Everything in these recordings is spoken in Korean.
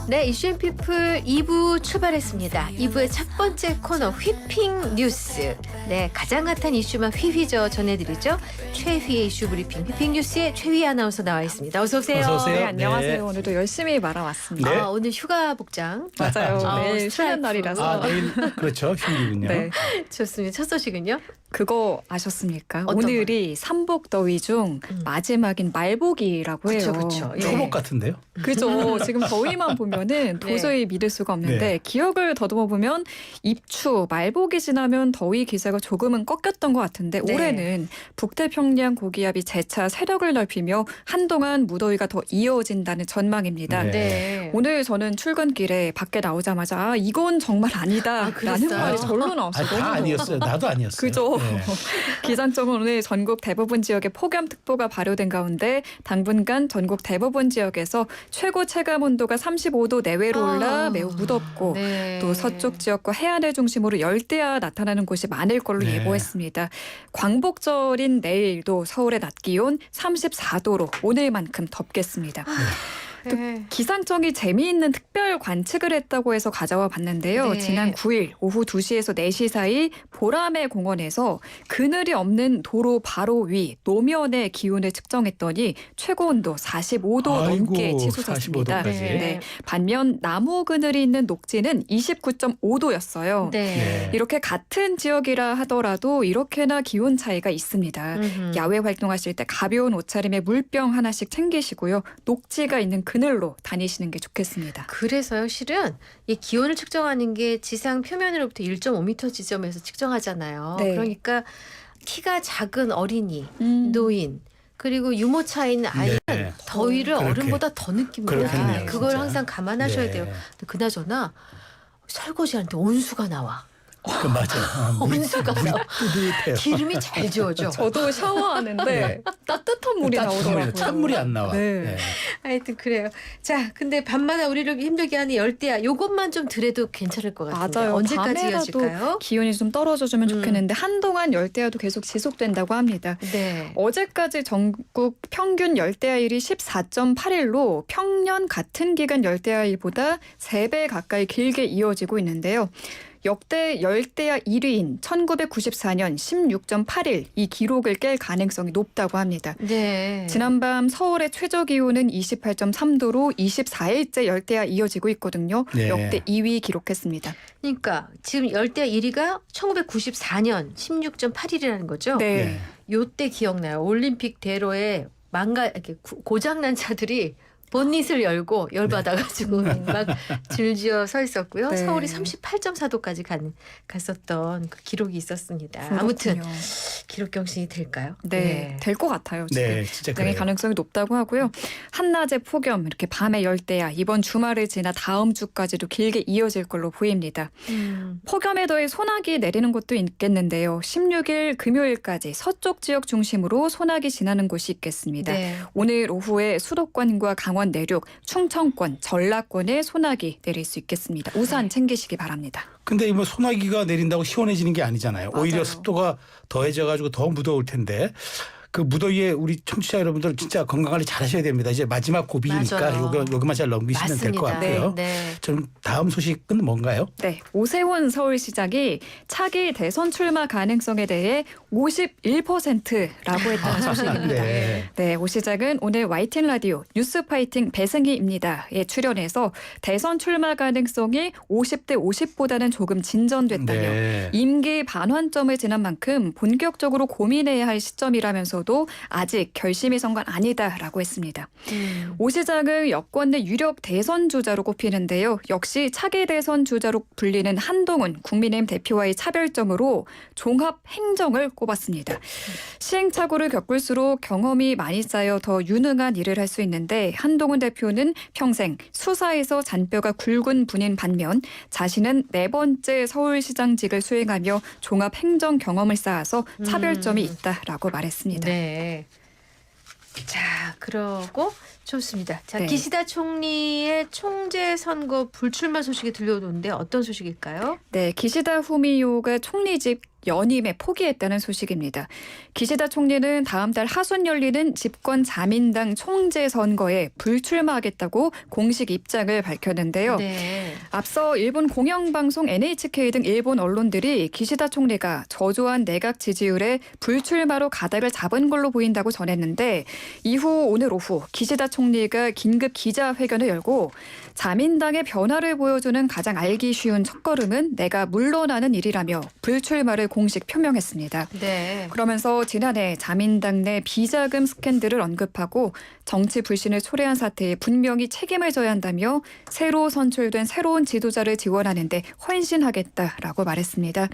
네, 이슈앤피플 2부 출발했습니다. 2부의 첫 번째 코너 휘핑 뉴스. 네, 가장 핫한 이슈만 휘휘저 전해드리죠. 최휘의 이슈 브리핑 휘핑 뉴스의 최휘 아나운서 나와 있습니다. 어서 오세요. 어서 오세요. 네, 안녕하세요. 네. 오늘도 열심히 말아왔습니다. 네. 오늘 휴가 복장. 맞아요. 내일 스트라이프. 쉬는 날이라서. 내일 그렇죠. 휴일이군요. 네. 좋습니다. 첫 소식은요? 그거 아셨습니까? 어떤 오늘이 삼복더위 중 마지막인 말복이라고 해요. 그쵸. 예. 초복 같은데요. 그죠. 지금 더위만 보면은 도저히 믿을 수가 없는데 네. 기억을 더듬어 보면 입추, 말복이 지나면 더위 기세가 조금은 꺾였던 것 같은데 네. 올해는 북태평양 고기압이 재차 세력을 넓히며 한동안 무더위가 더 이어진다는 전망입니다. 네. 네. 오늘 저는 출근길에 밖에 나오자마자 이건 정말 아니다라는 그랬어요? 말이 절로 나왔어요. 다 너무 아니었어요. 나도 아니었어요. 그죠. 네. 기상청은 오늘 전국 대부분 지역에 폭염특보가 발효된 가운데 당분간 전국 대부분 지역에서 최고 체감 온도가 35도 내외로 올라 매우 무덥고 네. 또 서쪽 지역과 해안을 중심으로 열대야 나타나는 곳이 많을 걸로 네. 예보했습니다. 광복절인 내일도 서울의 낮 기온 34도로 오늘만큼 덥겠습니다. 네. 기상청이 재미있는 특별 관측을 했다고 해서 가져와 봤는데요. 네. 지난 9일 오후 2시에서 4시 사이 보라매 공원에서 그늘이 없는 도로 바로 위 노면의 기온을 측정했더니 최고 온도 45도 넘게 치솟았습니다. 45도까지. 네. 반면 나무 그늘이 있는 녹지는 29.5도였어요. 네. 이렇게 같은 지역이라 하더라도 이렇게나 기온 차이가 있습니다. 음흠. 야외 활동하실 때 가벼운 옷차림에 물병 하나씩 챙기시고요. 녹지가 있는 그늘로 다니시는 게 좋겠습니다. 그래서요, 실은 이 기온을 측정하는 게 지상 표면으로부터 1.5m 지점에서 측정하잖아요. 네. 그러니까 키가 작은 어린이, 노인, 그리고 유모 차 있는 아이는 네. 더위를 그렇게. 어른보다 더 느낍니다. 그렇겠네요, 그걸 진짜. 항상 감안하셔야 네. 돼요. 근데 그나저나 설거지할 때 온수가 나와. 맞아요. 온수가 나와. 뿌듯해요. 기름이 잘 지워져. 저도 샤워하는데 따뜻한 물이 나오더라고요. 찬물이 안 나와. 네. 네. 하여튼 그래요. 자, 근데 밤마다 우리를 힘들게 하는 열대야. 요것만 좀 들여도 괜찮을 것 같은데. 맞아요. 언제까지 밤에라도 이어질까요? 기온이 좀 떨어져주면 좋겠는데 한동안 열대야도 계속 지속된다고 합니다. 네. 어제까지 전국 평균 열대야일이 14.8일로 평년 같은 기간 열대야일보다 3배 가까이 길게 이어지고 있는데요. 역대 열대야 1위인 1994년 16.8일 이 기록을 깰 가능성이 높다고 합니다. 네. 지난밤 서울의 최저 기온은 28.3도로 24일째 열대야 이어지고 있거든요. 네. 역대 2위 기록했습니다. 그러니까 지금 열대야 1위가 1994년 16.8일이라는 거죠. 네. 네. 요때 기억나요. 올림픽 대로에 이렇게 고장난 차들이 본닛을 열고 열받아가지고 막 줄지어 서 있었고요. 네. 서울이 38.4도까지 갔었던 그 기록이 있었습니다. 아무튼 그렇군요. 기록 경신이 될까요? 네, 될 것 같아요. 지금. 네, 진짜 굉장히 그래요. 가능성이 높다고 하고요. 한낮에 폭염, 이렇게 밤에 열대야 이번 주말을 지나 다음 주까지도 길게 이어질 걸로 보입니다. 폭염에 더해 소나기 내리는 곳도 있겠는데요. 16일 금요일까지 서쪽 지역 중심으로 소나기 지나는 곳이 있겠습니다. 네. 오늘 오후에 수도권과 강원 내륙, 충청권, 전라권에 소나기 내릴 수 있겠습니다. 우산 챙기시기 바랍니다. 근데 뭐 소나기가 내린다고 시원해지는 게 아니잖아요. 오히려 맞아요. 습도가 더해져가지고 더 무더울 텐데 그 무더위에 우리 청취자 여러분들 진짜 건강관리 잘하셔야 됩니다. 이제 마지막 고비니까 맞아요. 요거만 잘 넘기시면 될 것 맞습니다. 같고요. 네. 좀 다음 소식은 뭔가요? 네, 오세훈 서울시장이 차기 대선 출마 가능성에 대해 51%라고 했다는 소식입니다. 네. 네, 오 시장은 오늘 YTN 라디오 뉴스파이팅 배승희입니다에 출연해서 대선 출마 가능성이 50대 50보다는 조금 진전됐다며 네. 임기 반환점을 지난 만큼 본격적으로 고민해야 할 시점이라면서도 아직 결심이 선 건 아니다라고 했습니다. 오 시장은 여권 내 유력 대선 주자로 꼽히는데요. 역시 차기 대선 주자로 불리는 한동훈 국민의힘 대표와의 차별점으로 종합 행정을 꼽았습니다. 시행착오를 겪을수록 경험이 많이 쌓여 더 유능한 일을 할 수 있는데 한동훈 대표는 평생 수사에서 잔뼈가 굵은 분인 반면 자신은 4번째 서울시장직을 수행하며 종합 행정 경험을 쌓아서 차별점이 있다라고 말했습니다. 네. 자, 그러고 좋습니다. 자, 네. 기시다 총리의 총재 선거 불출마 소식이 들려오는데 어떤 소식일까요? 네, 기시다 후미오가 총리직 연임에 포기했다는 소식입니다. 기시다 총리는 다음 달 하순 열리는 집권 자민당 총재 선거에 불출마하겠다고 공식 입장을 밝혔는데요. 네. 앞서 일본 공영방송 NHK 등 일본 언론들이 기시다 총리가 저조한 내각 지지율에 불출마로 가닥을 잡은 걸로 보인다고 전했는데 이후 오늘 오후 기시다 총리가 긴급 기자회견을 열고 자민당의 변화를 보여주는 가장 알기 쉬운 첫걸음은 내가 물러나는 일이라며 불출마를 공식 표명했습니다. 네. 그러면서 지난해 자민당 내 비자금 스캔들을 언급하고 정치 불신을 초래한 사태에 분명히 책임을 져야 한다며 새로 선출된 새로운 지도자를 지원하는 데 헌신하겠다라고 말했습니다.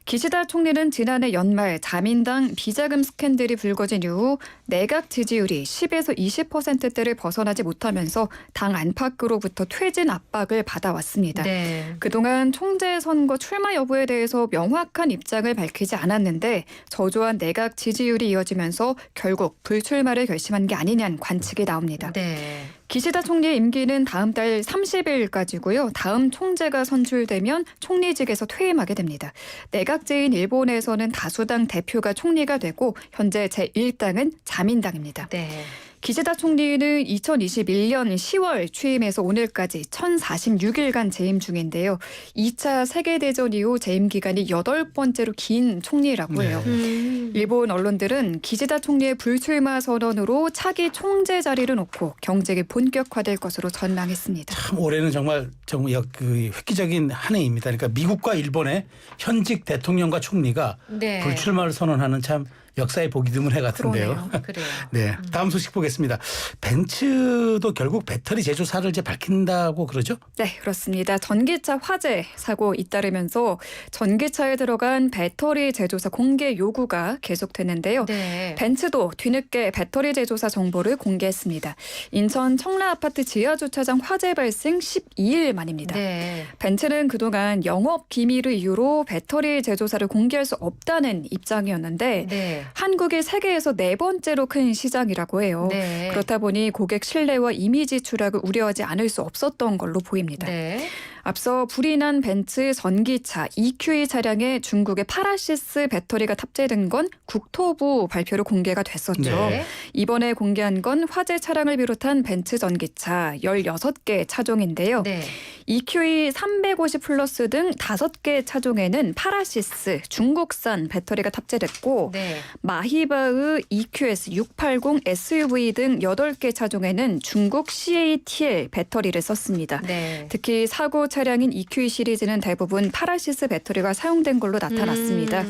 기시다 총리는 지난해 연말 자민당 비자금 스캔들이 불거진 이후 내각 지지율이 10에서 20%대를 벗어나지 못하면서 당 안팎으로부터 퇴진 압박을 받아왔습니다. 네. 그동안 총재 선거 출마 여부에 대해서 명확한 입장을 밝히지 않았는데 저조한 내각 지지율이 이어지면서 결국 불출마를 결심한 게 아니냐는 관측이 나옵니다. 네. 기시다 총리의 임기는 다음 달 30일까지고요. 다음 총재가 선출되면 총리직에서 퇴임하게 됩니다. 내각제인 일본에서는 다수당 대표가 총리가 되고 현재 제1당은 자민당입니다. 네. 기시다 총리는 2021년 10월 취임해서 오늘까지 1046일간 재임 중인데요. 2차 세계대전 이후 재임 기간이 8번째로 긴 총리라고 해요. 일본 언론들은 기시다 총리의 불출마 선언으로 차기 총재 자리를 놓고 경쟁이 본격화될 것으로 전망했습니다. 참 올해는 정말 획기적인 한 해입니다. 그러니까 미국과 일본의 현직 대통령과 총리가 네. 불출마를 선언하는 참 역사에 보기 드문 해 같은데요. 그래요. 네, 다음 소식 보겠습니다. 벤츠도 결국 배터리 제조사를 이제 밝힌다고 그러죠? 네, 그렇습니다. 전기차 화재 사고 잇따르면서 전기차에 들어간 배터리 제조사 공개 요구가 계속되는데요. 네. 벤츠도 뒤늦게 배터리 제조사 정보를 공개했습니다. 인천 청라 아파트 지하 주차장 화재 발생 12일 만입니다. 네. 벤츠는 그동안 영업 비밀을 이유로 배터리 제조사를 공개할 수 없다는 입장이었는데 네. 한국이 세계에서 4번째로 큰 시장이라고 해요. 네. 그렇다 보니 고객 신뢰와 이미지 추락을 우려하지 않을 수 없었던 걸로 보입니다. 네. 앞서 불이 난 벤츠 전기차 EQE 차량에 중국의 파라시스 배터리가 탑재된 건 국토부 발표로 공개가 됐었죠. 네. 이번에 공개한 건 화재 차량을 비롯한 벤츠 전기차 16개 차종인데요. 네. EQE 350 플러스 등 5개 차종에는 파라시스 중국산 배터리가 탑재됐고 네. 마히바흐 EQS 680 SUV 등 8개 차종에는 중국 CATL 배터리를 썼습니다. 네. 특히 사고 차량인 EQE 시리즈는 대부분 파라시스 배터리가 사용된 걸로 나타났습니다.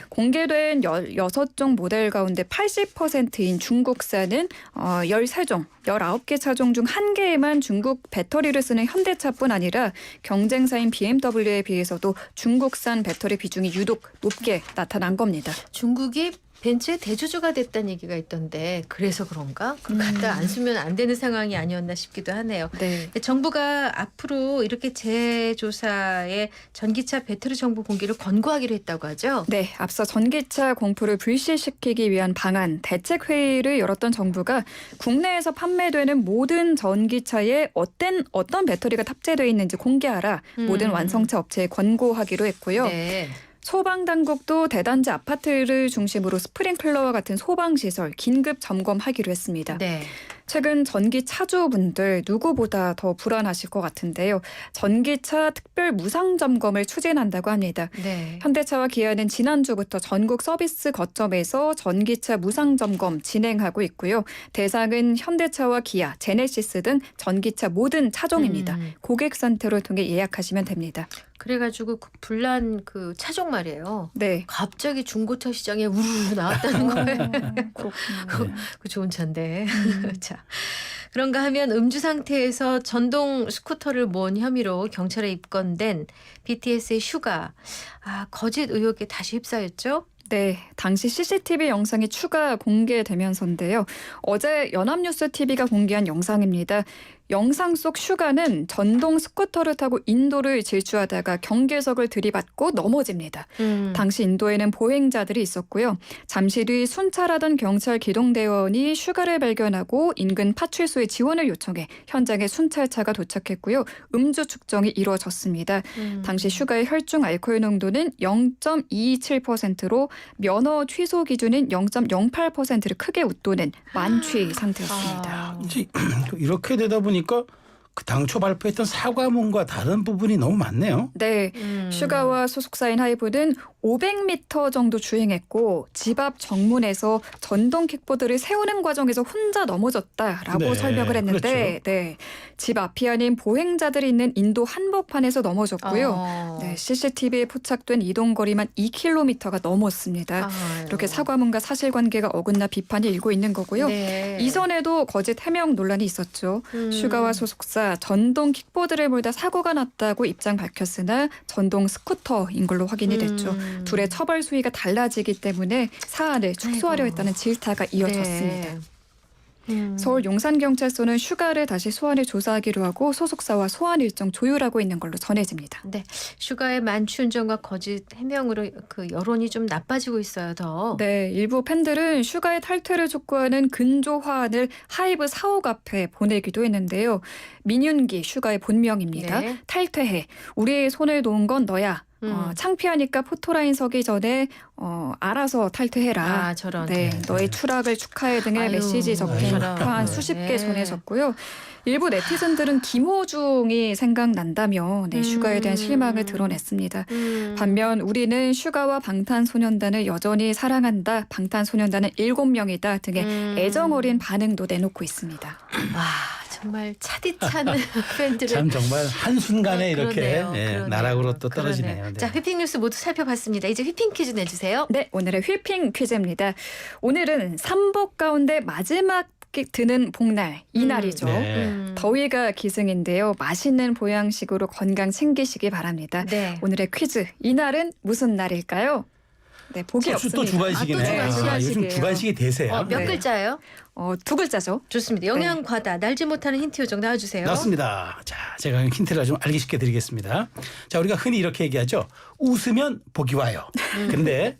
공개된 16종 모델 가운데 80%인 중국산은 13종, 19개 차종 중 1개에만 중국 배터리를 쓰는 현대차뿐 아니라 경쟁사인 BMW에 비해서도 중국산 배터리 비중이 유독 높게 나타난 겁니다. 중국이 벤츠의 대주주가 됐다는 얘기가 있던데 그래서 그런가? 그걸 갖다 안 쓰면 안 되는 상황이 아니었나 싶기도 하네요. 네. 정부가 앞으로 이렇게 제조사의 전기차 배터리 정보 공개를 권고하기로 했다고 하죠? 네, 앞서 전기차 공포를 불씨시키기 위한 방안 대책 회의를 열었던 정부가 국내에서 판매되는 모든 전기차에 어떤 배터리가 탑재되어 있는지 공개하라 모든 완성차 업체에 권고하기로 했고요. 네. 소방당국도 대단지 아파트를 중심으로 스프링클러와 같은 소방시설 긴급 점검하기로 했습니다. 네. 최근 전기 차주분들 누구보다 더 불안하실 것 같은데요. 전기차 특별 무상 점검을 추진한다고 합니다. 네. 현대차와 기아는 지난주부터 전국 서비스 거점에서 전기차 무상 점검 진행하고 있고요. 대상은 현대차와 기아, 제네시스 등 전기차 모든 차종입니다. 고객 센터를 통해 예약하시면 됩니다. 그래가지고 그 불난 그 차종 말이에요. 네. 갑자기 중고차 시장에 우르르 나왔다는 거예요. 그렇군요. 그 좋은 차인데. 자, 그런가 하면 음주 상태에서 전동 스쿠터를 몬 혐의로 경찰에 입건된 BTS의 슈가. 거짓 의혹에 다시 휩싸였죠? 네, 당시 CCTV 영상이 추가 공개되면서인데요. 어제 연합뉴스 TV가 공개한 영상입니다. 영상 속 슈가는 전동 스쿠터를 타고 인도를 질주하다가 경계석을 들이받고 넘어집니다. 당시 인도에는 보행자들이 있었고요. 잠시 뒤 순찰하던 경찰 기동대원이 슈가를 발견하고 인근 파출소에 지원을 요청해 현장에 순찰차가 도착했고요. 음주 측정이 이루어졌습니다. 당시 슈가의 혈중 알코올 농도는 0.27%로 면허 취소 기준인 0.08%를 크게 웃도는 만취 상태였습니다. 이제 이렇게 되다 보니까 그 당초 발표했던 사과문과 다른 부분이 너무 많네요. 네, 슈가와 소속사인 하이브는 500m 정도 주행했고 집 앞 정문에서 전동 킥보드를 세우는 과정에서 혼자 넘어졌다라고 네, 설명을 했는데 네, 집 앞이 아닌 보행자들이 있는 인도 한복판에서 넘어졌고요. 네, CCTV에 포착된 이동 거리만 2km가 넘었습니다. 이렇게 사과문과 사실관계가 어긋나 비판이 일고 있는 거고요. 네. 이전에도 거짓 해명 논란이 있었죠. 슈가와 소속사 전동 킥보드를 몰다 사고가 났다고 입장 밝혔으나 전동 스쿠터인 걸로 확인이 됐죠. 둘의 처벌 수위가 달라지기 때문에 사안을 축소하려 했다는 질타가 이어졌습니다. 서울 용산경찰서는 슈가를 다시 소환을 조사하기로 하고 소속사와 소환 일정 조율하고 있는 걸로 전해집니다. 네, 슈가의 만취 운전과 거짓 해명으로 그 여론이 좀 나빠지고 있어요. 더. 네, 일부 팬들은 슈가의 탈퇴를 촉구하는 근조 화환을 하이브 사옥 앞에 보내기도 했는데요. 민윤기 슈가의 본명입니다. 네. 탈퇴해. 우리의 손을 놓은 건 너야. 창피하니까 포토라인 서기 전에 알아서 탈퇴해라. 아, 저런. 네, 너의 추락을 축하해 등의 아유, 메시지 적힌 저런. 화환 수십 개 네. 전해졌고요. 일부 네티즌들은 김호중이 생각난다며 슈가에 대한 실망을 드러냈습니다. 반면 우리는 슈가와 방탄소년단을 여전히 사랑한다. 방탄소년단은 7명이다 등의 애정 어린 반응도 내놓고 있습니다. 와, 정말 차디찬 팬들을. 참 정말 한순간에 이렇게 그러네요. 예, 그러네요. 나락으로 또 그러네요. 떨어지네요. 네. 자, 휘핑 뉴스 모두 살펴봤습니다. 이제 휘핑 퀴즈 내주세요. 네, 오늘의 휘핑 퀴즈입니다. 오늘은 삼복 가운데 마지막 드는 복날 이날이죠. 네. 더위가 기승인데요. 맛있는 보양식으로 건강 챙기시기 바랍니다. 네. 오늘의 퀴즈 이날은 무슨 날일까요? 네, 보기 또 없습니다. 주간식이네. 아, 또 주간식이에요. 요즘 주간식이 대세야. 몇 네. 글자예요? 두 글자죠. 좋습니다. 영양 과다, 날지 못하는 힌트 요정 나와주세요. 맞습니다. 자, 제가 힌트를 좀 알기 쉽게 드리겠습니다. 자, 우리가 흔히 이렇게 얘기하죠. 웃으면 복이 와요. 근데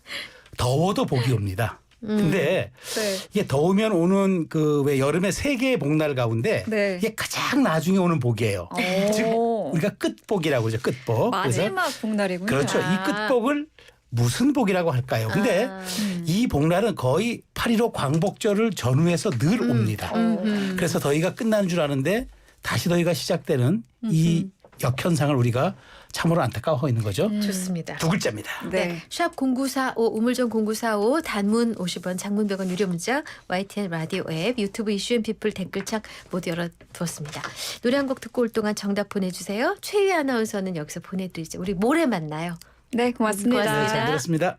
더워도 복이 옵니다. 근데 네. 이게 더우면 오는 그 왜 여름의 세 개의 복날 가운데 네. 이게 가장 나중에 오는 복이에요. 즉 우리가 끝복이라고 그러죠. 끝복. 마지막 복날이군요. 그렇죠. 아. 이 끝복을 무슨 복이라고 할까요? 근데 이 복날은 거의 8.15 광복절을 전후해서 늘 옵니다. 그래서 더위가 끝난 줄 아는데 다시 더위가 시작되는 이 역현상을 우리가 참으로 안타까워하고 있는 거죠. 좋습니다. 두 글자입니다. 네. 샵 0945 우물정 0945 단문 50원 장문 100원 유료 문자 YTN 라디오 앱 유튜브 이슈앤피플 댓글창 모두 열어두었습니다. 노래 한 곡 듣고 올 동안 정답 보내주세요. 최희 아나운서는 여기서 보내드리죠. 우리 모레 만나요. 네, 고맙습니다. 고맙습니다. 잘 들었습니다.